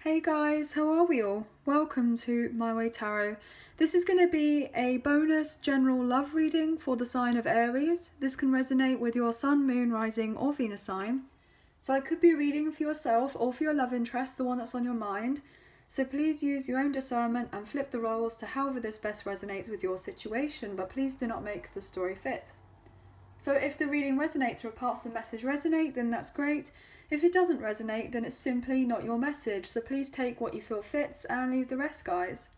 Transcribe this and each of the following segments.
Hey guys, how are we all? Welcome to My Way Tarot. This is going to be a bonus general love reading for the sign of Aries. This can resonate with your Sun, Moon, Rising or Venus sign. So I could be reading for yourself or for your love interest, the one that's on your mind. So please use your own discernment and flip the roles to however this best resonates with your situation, but please do not make the story fit. So if the reading resonates or parts of the message resonate, then that's great. If it doesn't resonate, then it's simply not your message. So please take what you feel fits and leave the rest, guys.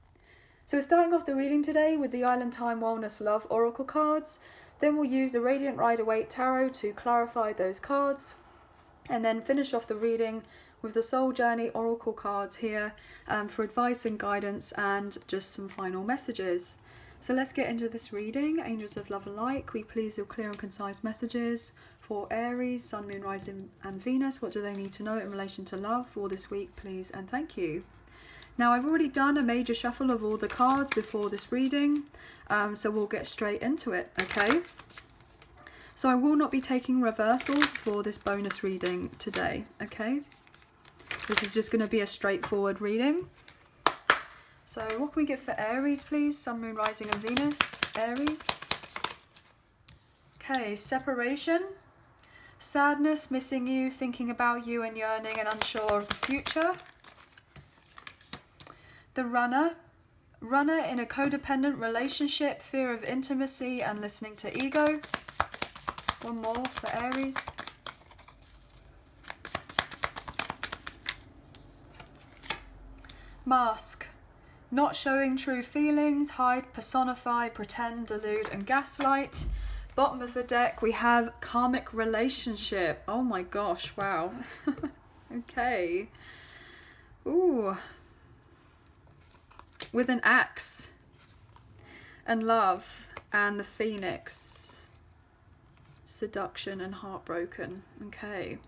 So starting off the reading today with the Island Time Wellness Love Oracle cards. Then we'll use the Radiant Rider-Waite Tarot to clarify those cards. And then finish off the reading with the Soul Journey Oracle cards here for advice and guidance and just some final messages. So let's get into this reading. Angels of Love and Light, can we please your clear and concise messages for Aries, Sun, Moon, Rising and Venus? What do they need to know in relation to love for this week, please, and thank you. Now, I've already done a major shuffle of all the cards before this reading, so we'll get straight into it, okay? So I will not be taking reversals for this bonus reading today, okay? This is just going to be a straightforward reading. So what can we get for Aries, please? Sun, Moon, Rising and Venus. Aries. Okay, separation. Sadness, missing you, thinking about you and yearning and unsure of the future. The runner. Runner in a codependent relationship, fear of intimacy and listening to ego. One more for Aries. Mask. Not showing true feelings, hide, personify, pretend, delude and gaslight. Bottom of the deck we have karmic relationship. Oh my gosh, wow. Okay. Ooh. With an axe. And love. And the phoenix. Seduction and heartbroken. Okay.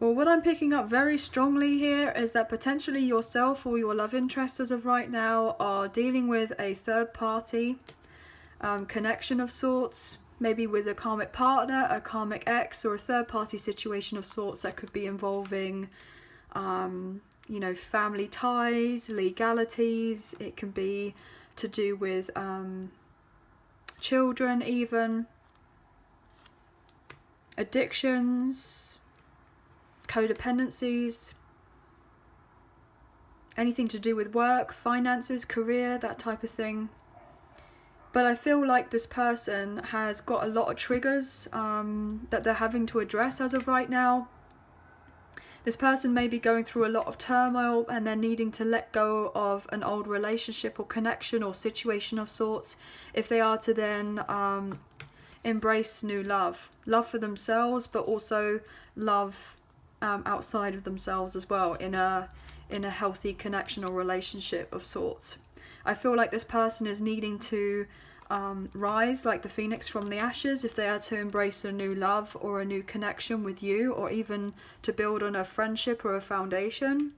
Well, what I'm picking up very strongly here is that potentially yourself or your love interest as of right now are dealing with a third party connection of sorts, maybe with a karmic partner, a karmic ex, or a third party situation of sorts that could be involving, you know, family ties, legalities. It can be to do with children even, addictions, codependencies, anything to do with work, finances, career, that type of thing. But I feel like this person has got a lot of triggers that they're having to address as of right now. This person may be going through a lot of turmoil and they're needing to let go of an old relationship or connection or situation of sorts if they are to then embrace new love. Love for themselves, but also love outside of themselves as well, in a healthy connection or relationship of sorts. I feel like this person is needing to rise like the phoenix from the ashes if they are to embrace a new love or a new connection with you, or even to build on a friendship or a foundation.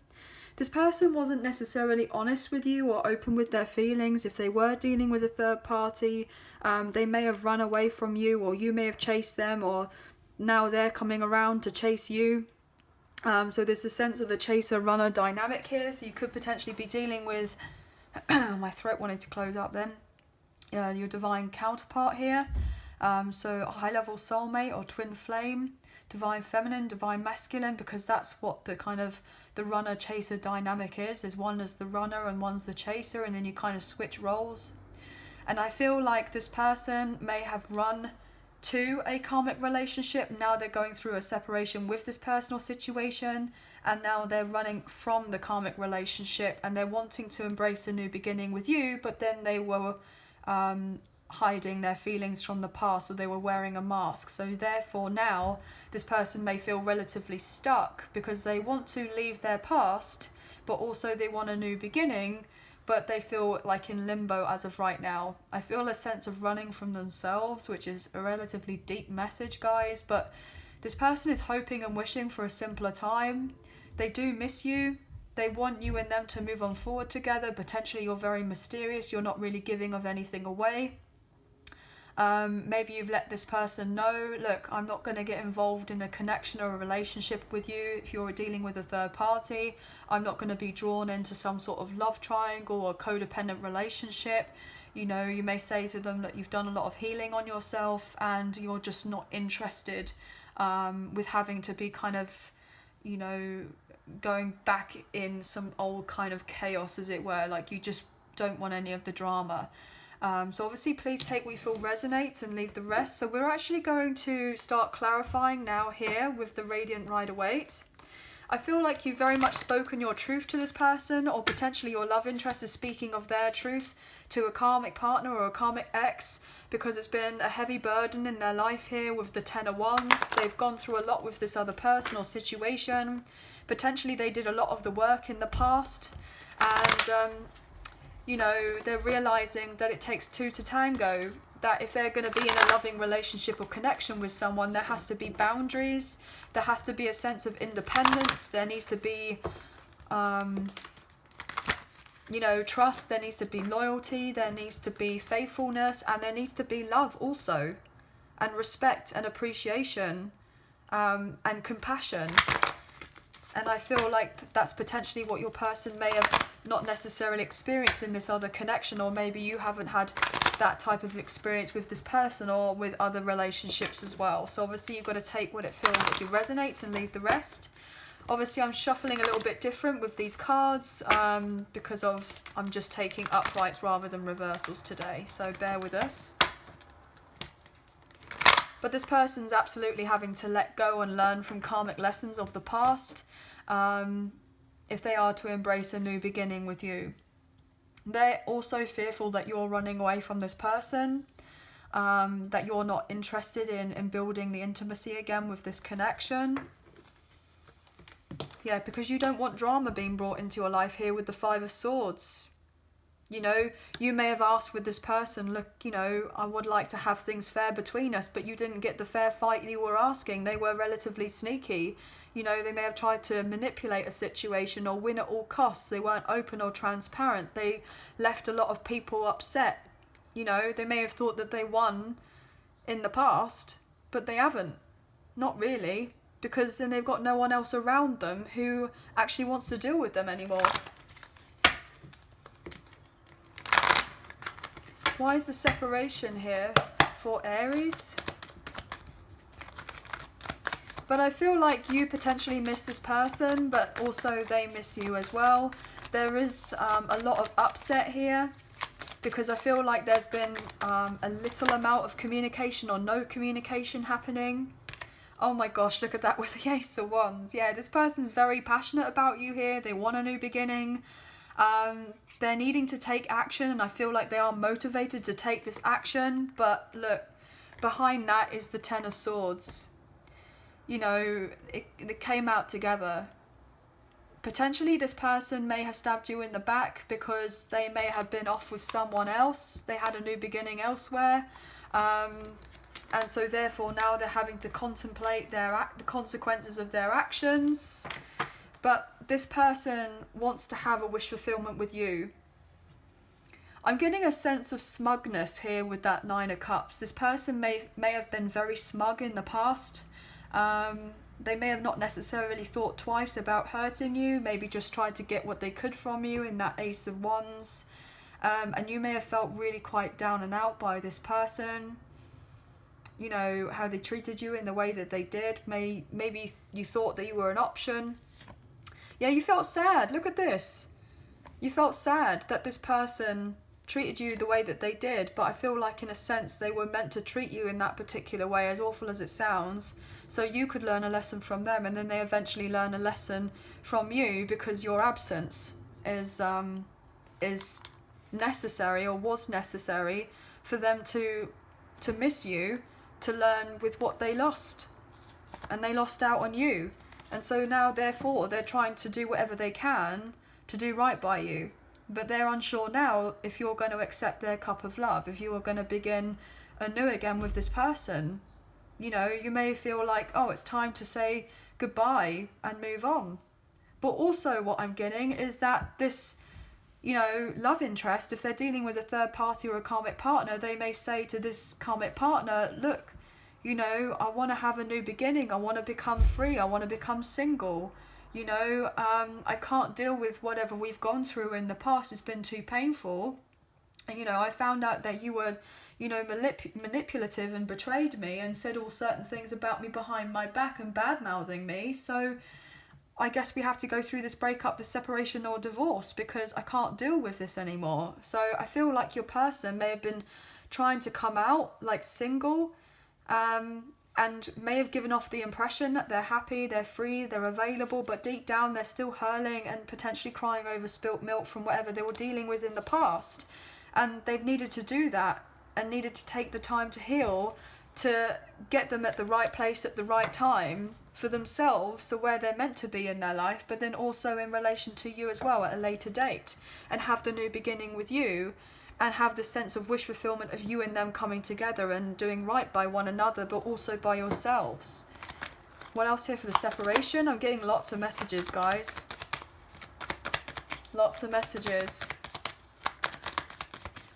This person wasn't necessarily honest with you or open with their feelings. If they were dealing with a third party, they may have run away from you, or you may have chased them, or now they're coming around to chase you. So there's a sense of the chaser-runner dynamic here. So you could potentially be dealing with, my throat wanted to close up then, your divine counterpart here. So a high-level soulmate or twin flame, divine feminine, divine masculine, because that's what the kind of the runner-chaser dynamic is. There's one as the runner and one's the chaser, and then you kind of switch roles. And I feel like this person may have run to a karmic relationship. Now they're going through a separation with this personal situation, and now they're running from the karmic relationship and they're wanting to embrace a new beginning with you, but then they were hiding their feelings from the past, or they were wearing a mask. So therefore now this person may feel relatively stuck because they want to leave their past, but also they want a new beginning, but they feel like in limbo as of right now. I feel a sense of running from themselves, which is a relatively deep message, guys, but this person is hoping and wishing for a simpler time. They do miss you. They want you and them to move on forward together. Potentially you're very mysterious. You're not really giving of anything away. Maybe you've let this person know, look, I'm not going to get involved in a connection or a relationship with you. If you're dealing with a third party, I'm not going to be drawn into some sort of love triangle or codependent relationship. You know, you may say to them that you've done a lot of healing on yourself and you're just not interested with having to be kind of, you know, going back in some old kind of chaos, as it were. Like, you just don't want any of the drama. So obviously, please take what you feel resonates and leave the rest. So we're actually going to start clarifying now here with the Radiant Rider-Waite. I feel like you've very much spoken your truth to this person, or potentially your love interest is speaking of their truth to a karmic partner or a karmic ex, because it's been a heavy burden in their life here with the Ten of Wands. They've gone through a lot with this other person or situation. Potentially they did a lot of the work in the past, and you know, they're realizing that it takes two to tango, that if they're going to be in a loving relationship or connection with someone, there has to be boundaries, there has to be a sense of independence, there needs to be, you know, trust, there needs to be loyalty, there needs to be faithfulness, and there needs to be love also, and respect and appreciation, and compassion. And I feel like that's potentially what your person may have not necessarily experienced in this other connection, or maybe you haven't had that type of experience with this person or with other relationships as well. So obviously you've got to take what it feels that you resonates and leave the rest. Obviously I'm shuffling a little bit different with these cards because I'm just taking uprights rather than reversals today. So bear with us. But this person's absolutely having to let go and learn from karmic lessons of the past if they are to embrace a new beginning with you. They're also fearful that you're running away from this person, that you're not interested in building the intimacy again with this connection. Yeah, because you don't want drama being brought into your life here with the Five of Swords. You know, you may have asked with this person, look, you know, I would like to have things fair between us, but you didn't get the fair fight you were asking. They were relatively sneaky. You know, they may have tried to manipulate a situation or win at all costs. They weren't open or transparent. They left a lot of people upset. You know, they may have thought that they won in the past, but they haven't. Not really, because then they've got no one else around them who actually wants to deal with them anymore. Why is the separation here for Aries? But I feel like you potentially miss this person, but also they miss you as well. There is a lot of upset here, because I feel like there's been a little amount of communication or no communication happening. Oh my gosh, look at that with the Ace of Wands. Yeah, this person's very passionate about you here. They want a new beginning. They're needing to take action, and I feel like they are motivated to take this action. But look, behind that is the Ten of Swords. You know, it came out together. Potentially this person may have stabbed you in the back because they may have been off with someone else. They had a new beginning elsewhere. And so therefore now they're having to contemplate the consequences of their actions. But this person wants to have a wish fulfillment with you. I'm getting a sense of smugness here with that Nine of Cups. This person may have been very smug in the past. They may have not necessarily thought twice about hurting you, maybe just tried to get what they could from you in that Ace of Wands. And you may have felt really quite down and out by this person. You know, how they treated you in the way that they did. Maybe you thought that you were an option. Yeah, you felt sad. Look at this. You felt sad that this person treated you the way that they did, but I feel like in a sense they were meant to treat you in that particular way, as awful as it sounds, so you could learn a lesson from them, and then they eventually learn a lesson from you, because your absence is necessary, or was necessary, for them to miss you, to learn with what they lost, and they lost out on you. And so now, therefore, they're trying to do whatever they can to do right by you. But they're unsure now if you're going to accept their cup of love, if you are going to begin anew again with this person. You know, you may feel like, oh, it's time to say goodbye and move on. But also what I'm getting is that this, you know, love interest, if they're dealing with a third party or a karmic partner, they may say to this karmic partner, look, you know, I want to have a new beginning. I want to become free. I want to become single. You know, I can't deal with whatever we've gone through in the past. It's been too painful. And, you know, I found out that you were, you know, manipulative and betrayed me and said all certain things about me behind my back and bad-mouthing me. So I guess we have to go through this breakup, this separation or divorce, because I can't deal with this anymore. So I feel like your person may have been trying to come out like single, and may have given off the impression that they're happy, they're free, they're available, but deep down they're still hurling and potentially crying over spilt milk from whatever they were dealing with in the past. And they've needed to do that and needed to take the time to heal, to get them at the right place at the right time for themselves, so where they're meant to be in their life, but then also in relation to you as well at a later date, and have the new beginning with you, and have the sense of wish fulfillment of you and them coming together and doing right by one another, but also by yourselves. What else here for the separation? I'm getting lots of messages, guys. Lots of messages.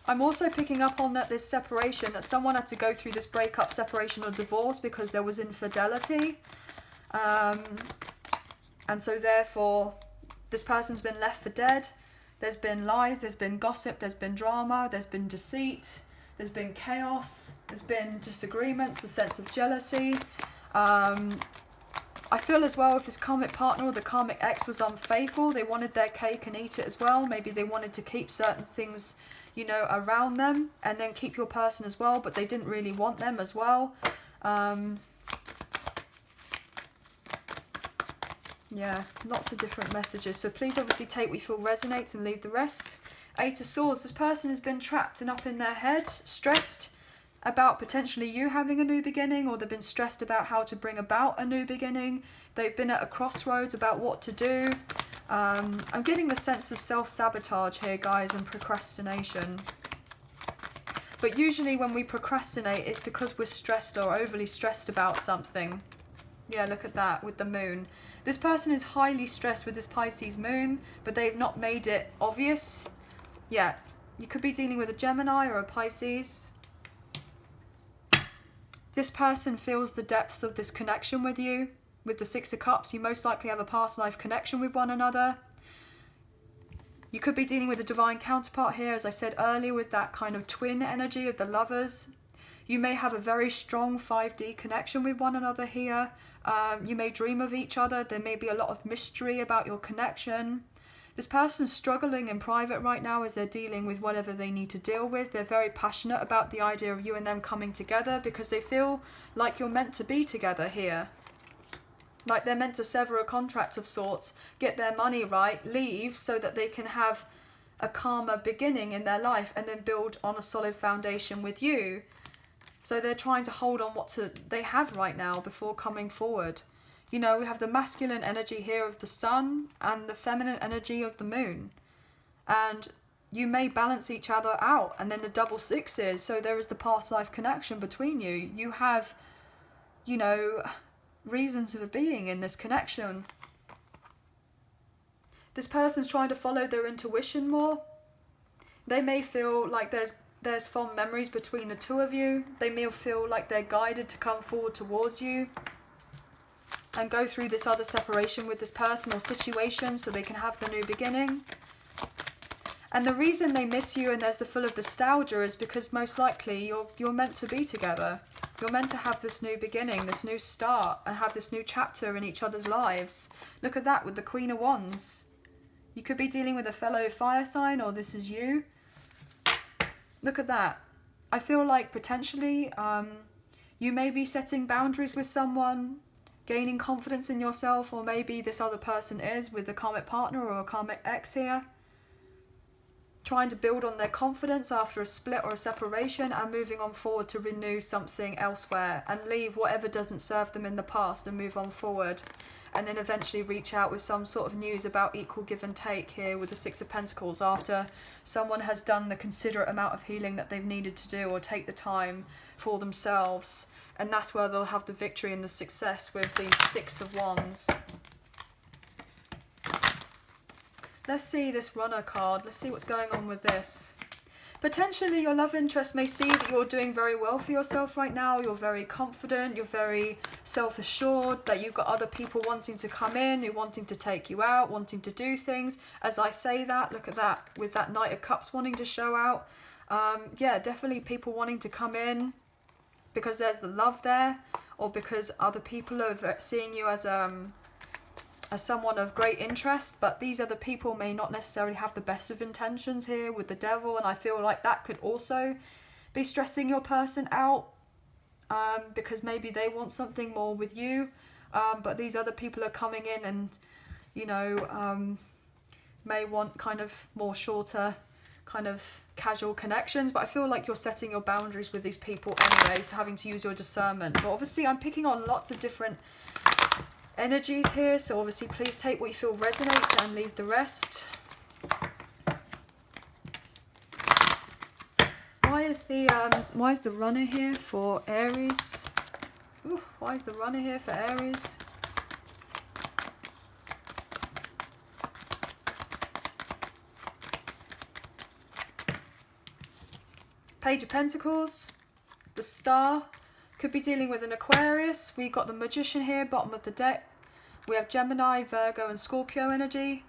I'm also picking up on that this separation, that someone had to go through this breakup, separation or divorce because there was infidelity. And so therefore, this person's been left for dead. There's been lies, there's been gossip, there's been drama, there's been deceit, there's been chaos, there's been disagreements, a sense of jealousy. I feel as well if this karmic partner or the karmic ex was unfaithful, they wanted their cake and eat it as well. Maybe they wanted to keep certain things, you know, around them and then keep your person as well, but they didn't really want them as well. Yeah, lots of different messages. So please obviously take what you feel resonates and leave the rest. Eight of Swords. This person has been trapped and up in their head, stressed about potentially you having a new beginning, or they've been stressed about how to bring about a new beginning. They've been at a crossroads about what to do. I'm getting the sense of self-sabotage here, guys, and procrastination. But usually when we procrastinate, it's because we're stressed or overly stressed about something. Yeah, look at that with the moon. This person is highly stressed with this Pisces moon, but they've not made it obvious. Yeah, you could be dealing with a Gemini or a Pisces. This person feels the depth of this connection with you. With the Six of Cups, you most likely have a past life connection with one another. You could be dealing with a divine counterpart here, as I said earlier, with that kind of twin energy of the lovers. You may have a very strong 5D connection with one another here. You may dream of each other. There may be a lot of mystery about your connection. This person's struggling in private right now as they're dealing with whatever they need to deal with. They're very passionate about the idea of you and them coming together because they feel like you're meant to be together here. Like they're meant to sever a contract of sorts, get their money right, leave so that they can have a calmer beginning in their life and then build on a solid foundation with you. So they're trying to hold on what they have right now before coming forward. You know, we have the masculine energy here of the sun and the feminine energy of the moon. And you may balance each other out. And then the double sixes, so there is the past life connection between you. You have, you know, reasons for being in this connection. This person's trying to follow their intuition more. They may feel like there's fond memories between the two of you. They may feel like they're guided to come forward towards you and go through this other separation with this person or situation so they can have the new beginning. And the reason they miss you and there's the full of nostalgia is because most likely you're meant to be together. You're meant to have this new beginning, this new start, and have this new chapter in each other's lives. Look at that with the Queen of Wands. You could be dealing with a fellow fire sign, or this is you. Look at that. I feel like potentially you may be setting boundaries with someone, gaining confidence in yourself, or maybe this other person is with a karmic partner or a karmic ex here. Trying to build on their confidence after a split or a separation and moving on forward to renew something elsewhere and leave whatever doesn't serve them in the past and move on forward. And then eventually reach out with some sort of news about equal give and take here with the Six of Pentacles after someone has done the considerate amount of healing that they've needed to do or take the time for themselves. And that's where they'll have the victory and the success with the Six of Wands. let's see this runner card. Let's see what's going on with this. Potentially your love interest may see that you're doing very well for yourself right now. You're very confident, you're very self-assured, that you've got other people wanting to come in, who wanting to take you out, wanting to do things. As I say that, look at that, with that Knight of Cups wanting to show out. Yeah, definitely people wanting to come in because there's the love there, or because other people are seeing you as someone of great interest, but these other people may not necessarily have the best of intentions here with the Devil, and I feel like that could also be stressing your person out, because maybe they want something more with you, but these other people are coming in and, you know, may want kind of more shorter, kind of casual connections, but I feel like you're setting your boundaries with these people anyway, so having to use your discernment. But obviously I'm picking on lots of different energies here, so obviously please take what you feel resonates and leave the rest. Why is the runner here for Aries? Ooh, why is the runner here for Aries? Page of Pentacles, the Star. Could be dealing with an Aquarius. We got the Magician here, bottom of the deck. We have Gemini, Virgo and Scorpio energy.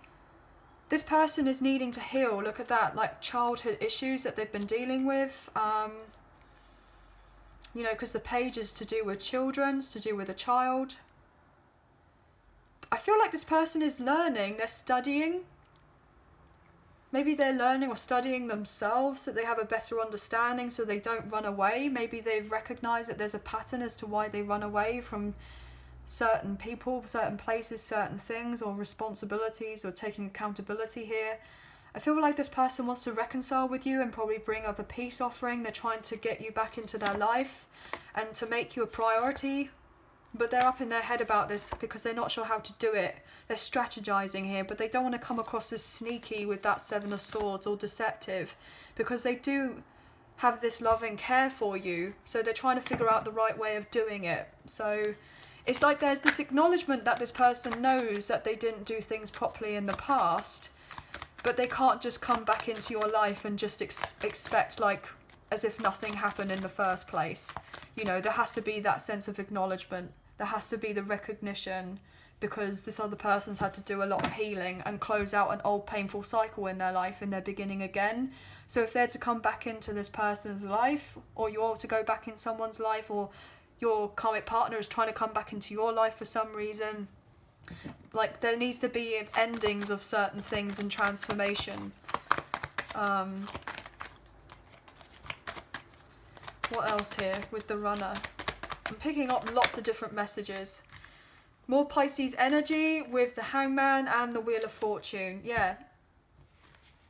This person is needing to heal. Look at that, like childhood issues that they've been dealing with. You know, because the page is to do with children, it's to do with a child. I feel like this person is learning, they're studying. Maybe they're learning or studying themselves so they have a better understanding so they don't run away. Maybe they've recognized that there's a pattern as to why they run away from certain people, certain places, certain things, or responsibilities, or taking accountability here. I feel like this person wants to reconcile with you and probably bring up a peace offering. They're trying to get you back into their life and to make you a priority. But they're up in their head about this because they're not sure how to do it. They're strategizing here, but they don't want to come across as sneaky with that Seven of Swords or deceptive, because they do have this love and care for you. So they're trying to figure out the right way of doing it. So it's like there's this acknowledgement that this person knows that they didn't do things properly in the past, but they can't just come back into your life and just expect, like, as if nothing happened in the first place. You know, there has to be that sense of acknowledgement. There has to be the recognition, because this other person's had to do a lot of healing and close out an old painful cycle in their life, and they're beginning again. So if they're to come back into this person's life, or you're to go back in someone's life, or your karmic partner is trying to come back into your life for some reason, like, there needs to be endings of certain things and transformation. What else here with the runner? I'm picking up lots of different messages. More Pisces energy with the Hangman and the Wheel of Fortune. Yeah.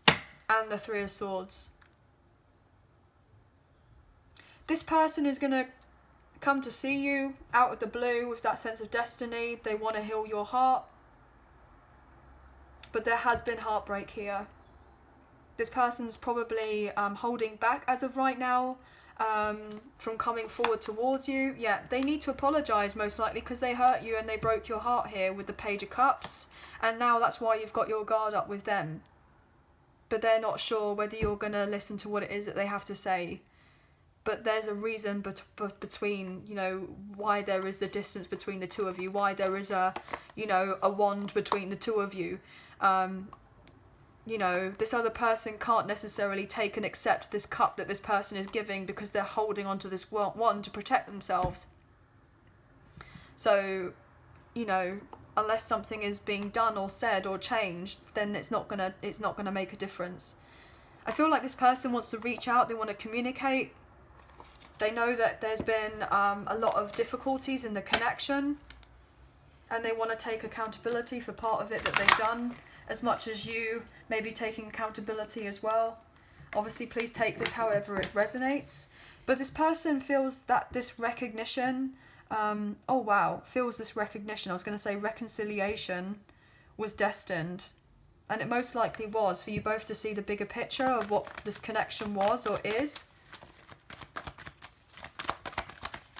And the Three of Swords. This person is going to come to see you out of the blue with that sense of destiny. They want to heal your heart. But there has been heartbreak here. This person's probably holding back as of right now. From coming forward towards you. Yeah, they need to apologise most likely because they hurt you and they broke your heart here with the Page of Cups, and now that's why you've got your guard up with them. But they're not sure whether you're going to listen to what it is that they have to say. But there's a reason between, you know, why there is the distance between the two of you, why there is a, you know, a wand between the two of you. You know, this other person can't necessarily take and accept this cup that this person is giving because they're holding onto this wand to protect themselves. So, you know, unless something is being done or said or changed, then it's not gonna make a difference. I feel like this person wants to reach out, they want to communicate. They know that there's been a lot of difficulties in the connection, and they want to take accountability for part of it that they've done, as much as you may be taking accountability as well. Obviously, please take this however it resonates. But this person feels that this recognition, feels this recognition. I was going to say reconciliation was destined. And it most likely was, for you both to see the bigger picture of what this connection was or is.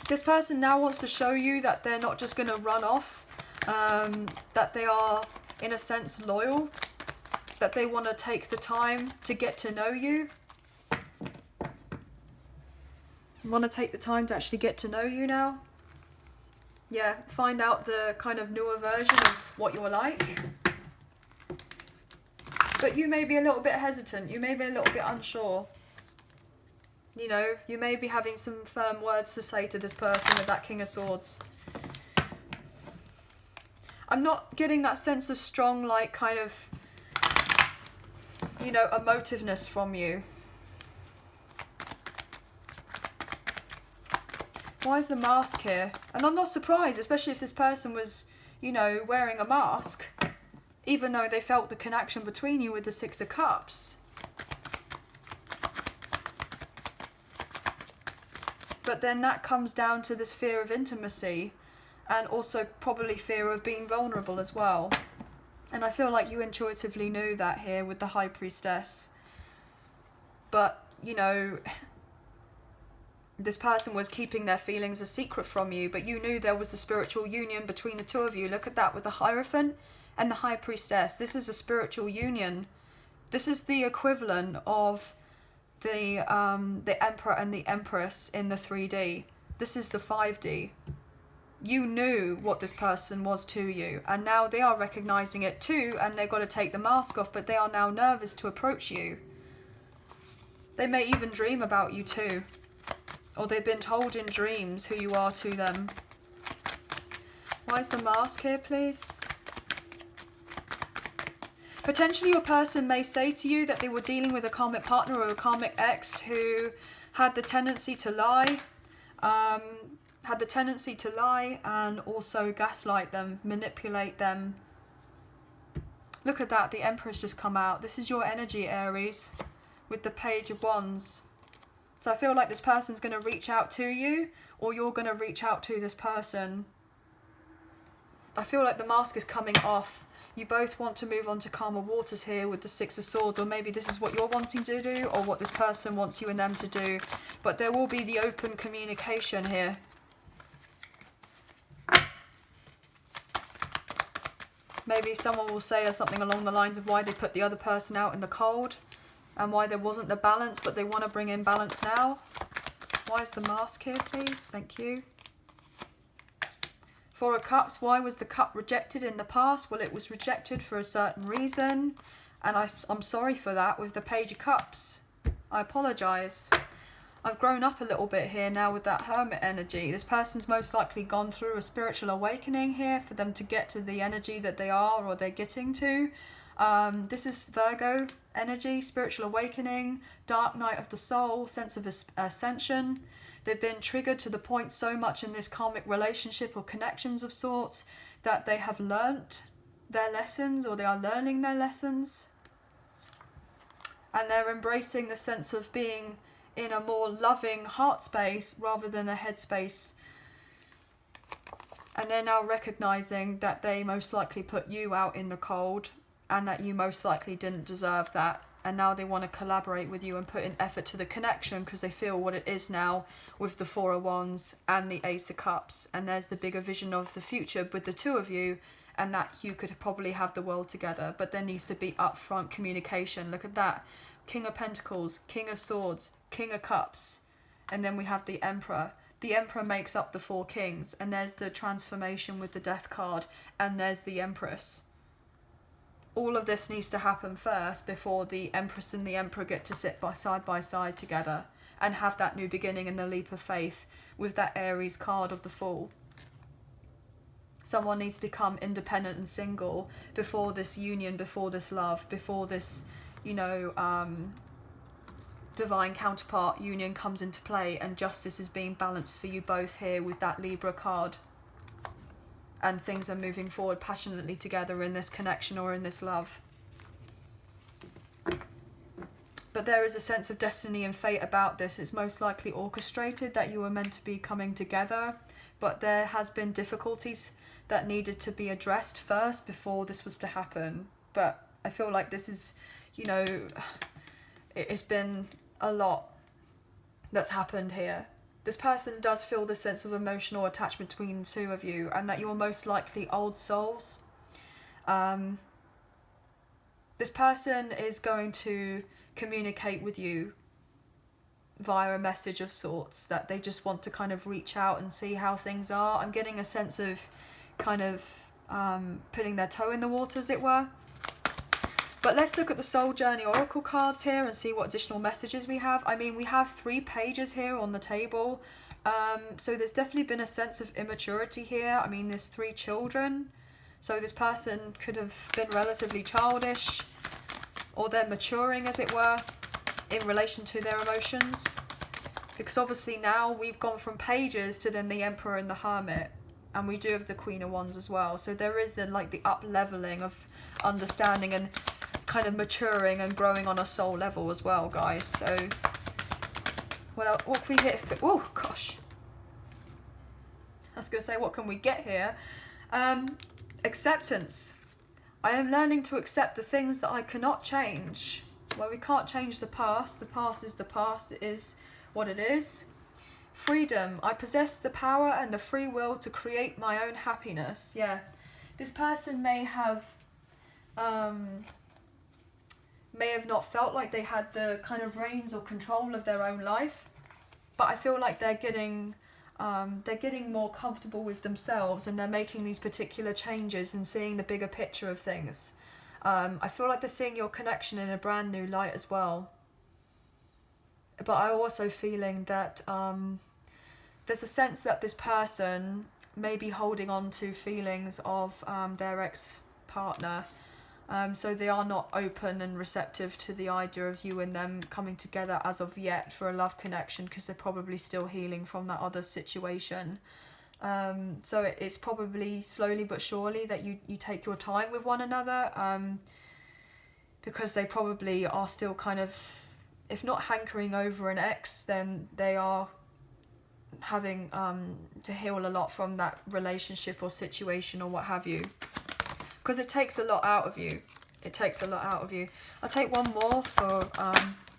This person now wants to show you that they're not just going to run off, that they are, in a sense, loyal. that they want to take the time to get to know you. Want to take the time to actually get to know you now. Yeah, find out the kind of newer version of what you're like. But you may be a little bit hesitant. You may be a little bit unsure. You know, you may be having some firm words to say to this person with that King of Swords. I'm not getting that sense of strong, like, kind of, you know, emotiveness from you. Why is the mask here? And I'm not surprised, especially if this person was, you know, wearing a mask, even though they felt the connection between you with the Six of Cups. But then that comes down to this fear of intimacy, and also probably fear of being vulnerable as well. And I feel like you intuitively knew that here with the High Priestess. But, you know, this person was keeping their feelings a secret from you, but you knew there was the spiritual union between the two of you. Look at that with the Hierophant and the High Priestess. This is a spiritual union. This is the equivalent of the Emperor and the Empress in the 3D. This is the 5D. You knew what this person was to you, and now they are recognizing it too, and they've got to take the mask off, but they are now nervous to approach you. They may even dream about you too. Or they've been told in dreams who you are to them. Why is the mask here, please? Potentially your person may say to you that they were dealing with a karmic partner or a karmic ex who had the tendency to lie. And also gaslight them, manipulate them. Look at that, the Emperor's just come out. This is your energy, Aries, with the Page of Wands. So I feel like this person's going to reach out to you, or you're going to reach out to this person. I feel like the mask is coming off. You both want to move on to calmer waters here with the Six of Swords, or maybe this is what you're wanting to do, or what this person wants you and them to do. But there will be the open communication here. Maybe someone will say something along the lines of why they put the other person out in the cold. And why there wasn't the balance, but they want to bring in balance now. Why is the mask here, please? Thank you. Four of Cups. Why was the cup rejected in the past? Well, it was rejected for a certain reason. And I'm sorry for that with the Page of Cups. I apologise. I've grown up a little bit here now with that Hermit energy. This person's most likely gone through a spiritual awakening here for them to get to the energy that they are or they're getting to. This is Virgo energy, spiritual awakening, dark night of the soul, sense of ascension. They've been triggered to the point so much in this karmic relationship or connections of sorts that they have learnt their lessons, or they are learning their lessons. And they're embracing the sense of being in a more loving heart space rather than a head space. And they're now recognizing that they most likely put you out in the cold, and that you most likely didn't deserve that. And now they want to collaborate with you and put in effort to the connection, because they feel what it is now with the Four of Wands and the Ace of Cups. And there's the bigger vision of the future with the two of you, and that you could probably have the world together. But there needs to be upfront communication. Look at that. King of Pentacles, King of Swords, King of Cups. And then we have the Emperor. The Emperor makes up the Four Kings. And there's the transformation with the Death card. And there's the Empress. All of this needs to happen first before the Empress and the Emperor get to sit by side together and have that new beginning and the leap of faith with that Aries card of the Fool. Someone needs to become independent and single before this union, before this love, before this, you know, divine counterpart union comes into play, and justice is being balanced for you both here with that Libra card. And things are moving forward passionately together in this connection or in this love. But there is a sense of destiny and fate about this. It's most likely orchestrated that you were meant to be coming together. But there has been difficulties that needed to be addressed first before this was to happen. But I feel like this is, you know, it's been a lot that's happened here. This person does feel the sense of emotional attachment between the two of you, and that you're most likely old souls. There this person is going to communicate with you via a message of sorts, that they just want to kind of reach out and see how things are. I'm getting a sense of kind of putting their toe in the water, as it were. But let's look at the Soul Journey Oracle cards here and see what additional messages we have. I mean, we have 3 pages here on the table. So there's definitely been a sense of immaturity here. I mean, there's 3 children. So this person could have been relatively childish, or they're maturing, as it were, in relation to their emotions. Because obviously now we've gone from pages to then the Emperor and the Hermit. And we do have the Queen of Wands as well. So there is the up leveling of understanding and kind of maturing and growing on a soul level as well, guys. So what can we hit? Oh gosh, I was gonna say, what can we get here? Acceptance. I am learning to accept the things that I cannot change. Well, we can't change the past. The past is the past. It is what it is. Freedom. I possess the power and the free will to create my own happiness. Yeah, this person may have not felt like they had the kind of reins or control of their own life, but I feel like they're getting more comfortable with themselves, and they're making these particular changes and seeing the bigger picture of things. I feel like they're seeing your connection in a brand new light as well. But I'm also feeling that there's a sense that this person may be holding on to feelings of their ex-partner. So they are not open and receptive to the idea of you and them coming together as of yet for a love connection, because they're probably still healing from that other situation. So it's probably slowly but surely that you take your time with one another, because they probably are still kind of, if not hankering over an ex, then they are having to heal a lot from that relationship or situation or what have you. Because it takes a lot out of you. It takes a lot out of you. I'll take one more for,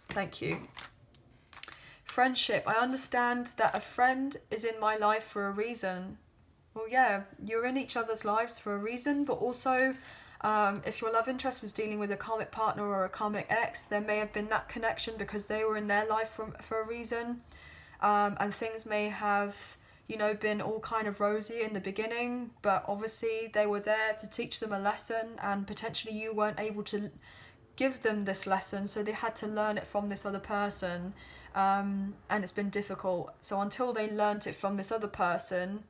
thank you. Friendship. I understand that a friend is in my life for a reason. Well, yeah, you're in each other's lives for a reason, but also if your love interest was dealing with a karmic partner or a karmic ex, there may have been that connection because they were in their life for a reason. And things may have, you know, been all kind of rosy in the beginning, but obviously they were there to teach them a lesson, and potentially you weren't able to give them this lesson, so they had to learn it from this other person, and it's been difficult. So until they learnt it from this other person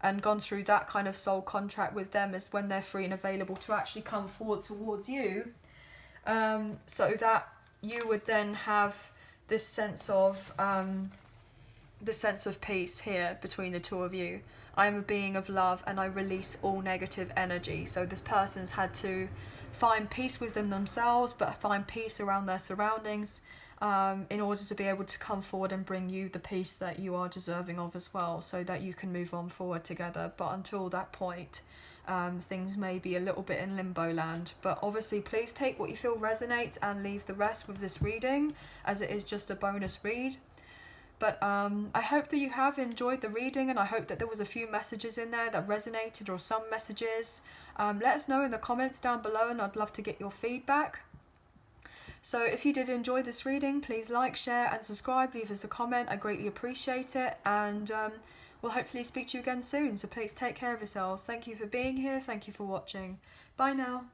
and gone through that kind of soul contract with them, is when they're free and available to actually come forward towards you, so that you would then have this sense of peace here between the two of you. I am a being of love and I release all negative energy. So this person's had to find peace within themselves, but find peace around their surroundings, in order to be able to come forward and bring you the peace that you are deserving of as well, so that you can move on forward together. But until that point, things may be a little bit in limbo land. But obviously please take what you feel resonates and leave the rest with this reading, as it is just a bonus read. But I hope that you have enjoyed the reading, and I hope that there was a few messages in there that resonated, or some messages. Let us know in the comments down below, and I'd love to get your feedback. So if you did enjoy this reading, please like, share and subscribe, leave us a comment. I greatly appreciate it, and we'll hopefully speak to you again soon. So please take care of yourselves. Thank you for being here. Thank you for watching. Bye now.